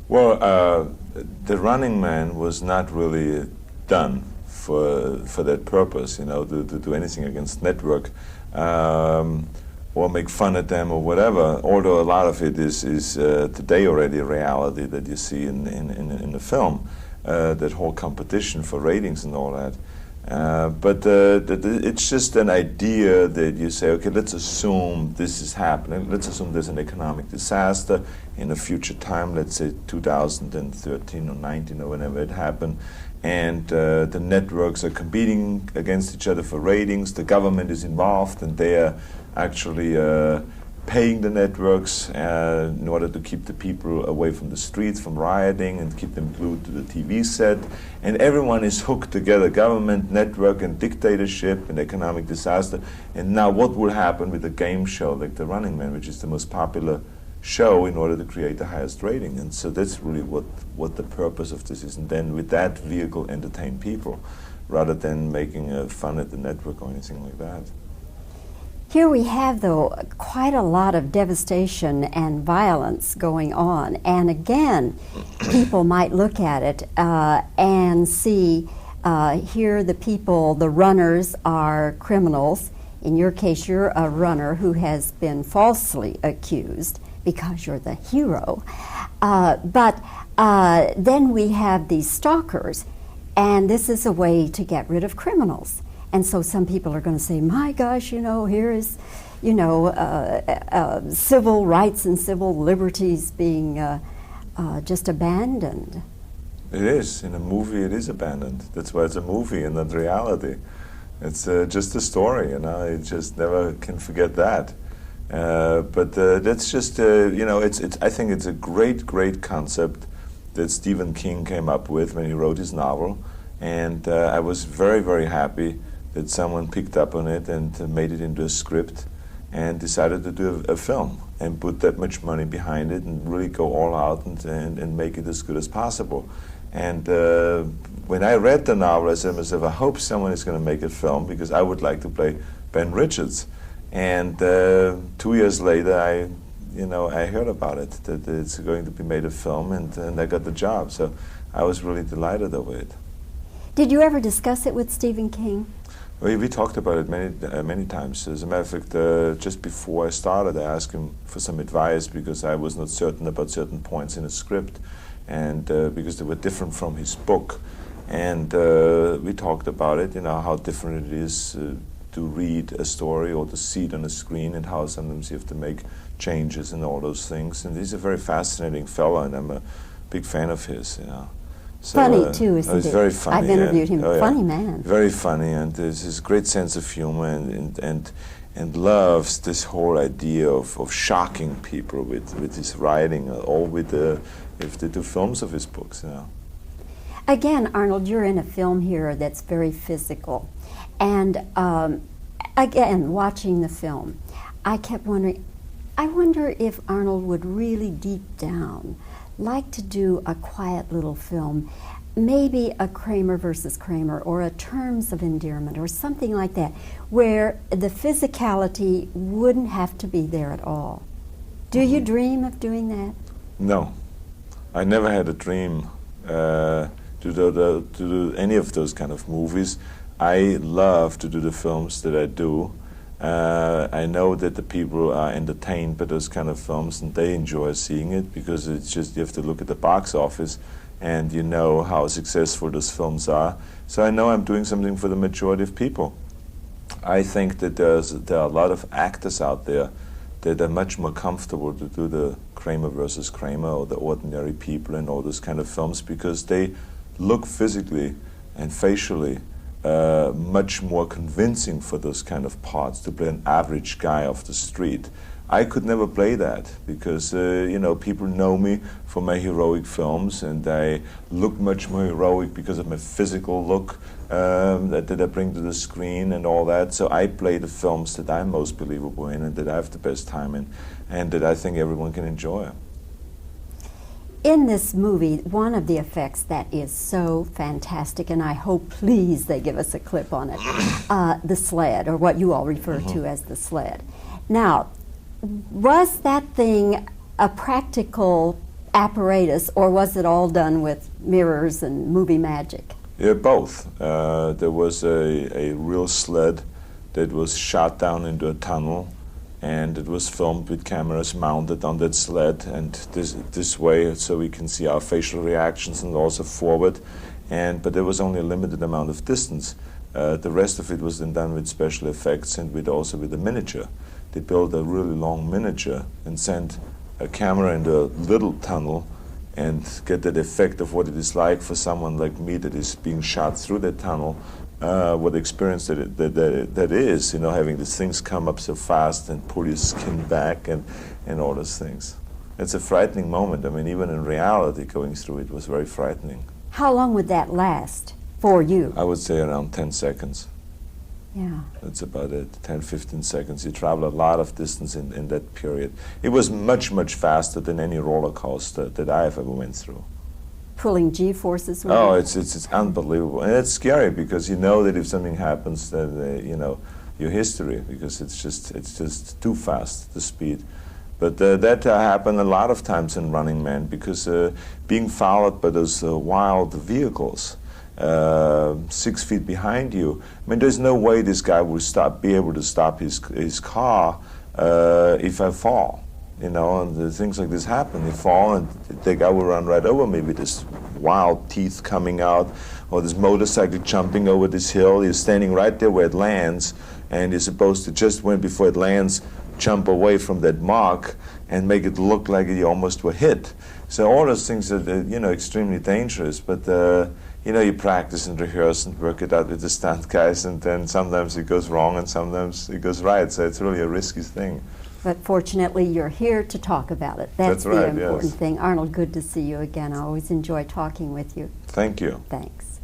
Well, the Running Man was not really done for that purpose, you know, to do anything against network or make fun at them or whatever. Although a lot of it is today already a reality that you see in the film, that whole competition for ratings and all that. But it's just an idea that you say, okay, let's assume this is happening. Let's assume there's an economic disaster in a future time, let's say 2013 or 19 or whenever it happened, and the networks are competing against each other for ratings. The government is involved, and they are actually paying the networks in order to keep the people away from the streets, from rioting, and keep them glued to the TV set. And everyone is hooked together, government, network, and dictatorship, and economic disaster. And now what will happen with a game show like The Running Man, which is the most popular show, in order to create the highest rating? And so that's really what the purpose of this is. And then with that vehicle, entertain people, rather than making fun at the network or anything like that. Here we have, though, quite a lot of devastation and violence going on. And again, people might look at it and see here the people, the runners, are criminals. In your case, you're a runner who has been falsely accused because you're the hero. But then we have these stalkers, and this is a way to get rid of criminals. And so some people are going to say, my gosh, you know, here is, you know, civil rights and civil liberties being just abandoned. It is. In a movie, it is abandoned. That's why it's a movie and not reality. It's just a story, you know. You just never can forget that. But that's just, you know, I think it's a great, great concept that Stephen King came up with when he wrote his novel. And I was very, very happy that someone picked up on it and made it into a script and decided to do a film and put that much money behind it and really go all out and make it as good as possible. And when I read the novel, I said to myself, I hope someone is going to make a film, because I would like to play Ben Richards. And 2 years later, I heard about it, that it's going to be made a film, and I got the job. So I was really delighted over it. Did you ever discuss it with Stephen King? We talked about it many times. As a matter of fact, just before I started, I asked him for some advice, because I was not certain about certain points in the script, and because they were different from his book. And we talked about it, you know, how different it is to read a story or to see it on a screen, and how sometimes you have to make changes and all those things. And he's a very fascinating fellow, and I'm a big fan of his, you know. So, funny too, isn't he's very funny. I've interviewed him. Funny man. Very funny, and there's his great sense of humor, and loves this whole idea of shocking people with his writing, or with if they do films of his books, you know. Again, Arnold, you're in a film here that's very physical, and again, watching the film, I kept wondering, I wonder if Arnold would really deep down like to do a quiet little film, maybe a Kramer versus Kramer, or a Terms of Endearment, or something like that, where the physicality wouldn't have to be there at all. Do you dream of doing that? No, I never had a dream to do any of those kind of movies. I love to do the films that I do. I know that the people are entertained by those kind of films, and they enjoy seeing it, because it's just, you have to look at the box office and you know how successful those films are. So I know I'm doing something for the majority of people. I think that there are a lot of actors out there that are much more comfortable to do the Kramer versus Kramer or the Ordinary People and all those kind of films, because they look physically and facially much more convincing for those kind of parts, to play an average guy off the street. I could never play that, because you know, people know me for my heroic films, and I look much more heroic because of my physical look that I bring to the screen and all that. So I play the films that I'm most believable in, and that I have the best time in, and that I think everyone can enjoy. In this movie, one of the effects that is so fantastic, and I hope, please, they give us a clip on it, the sled, or what you all refer to as the sled. Now, was that thing a practical apparatus, or was it all done with mirrors and movie magic? Yeah, both. There was a real sled that was shot down into a tunnel, and it was filmed with cameras mounted on that sled, and this way, so we can see our facial reactions and also forward. But there was only a limited amount of distance. The rest of it was then done with special effects and also with a miniature. They built a really long miniature and sent a camera into a little tunnel and get that effect of what it is like for someone like me that is being shot through that tunnel, what experience that is, you know, having these things come up so fast and pull your skin back and all those things. It's a frightening moment. I mean, even in reality, going through it was very frightening. How long would that last for you? I would say around 10 seconds. Yeah. That's about it, 10, 15 seconds. You travel a lot of distance in that period. It was much, much faster than any roller coaster that I have ever went through. Pulling G-forces with Oh, you? it's unbelievable. And it's scary because you know that if something happens, then, you know, your history, because it's just too fast, the speed. But that happened a lot of times in Running Man because being followed by those wild vehicles, 6 feet behind you. I mean, there's no way this guy will be able to stop his car if I fall. You know, and things like this happen. You fall, and the guy will run right over me with this wild teeth coming out, or this motorcycle jumping over this hill. You're standing right there where it lands, and you're supposed to just before it lands, jump away from that mark and make it look like you almost were hit. So all those things are, you know, extremely dangerous. But you know, you practice and rehearse and work it out with the stunt guys, and then sometimes it goes wrong and sometimes it goes right. So it's really a risky thing. But fortunately, you're here to talk about it. That's right, the important yes. thing. Arnold, good to see you again. I always enjoy talking with you. Thank you. Thanks.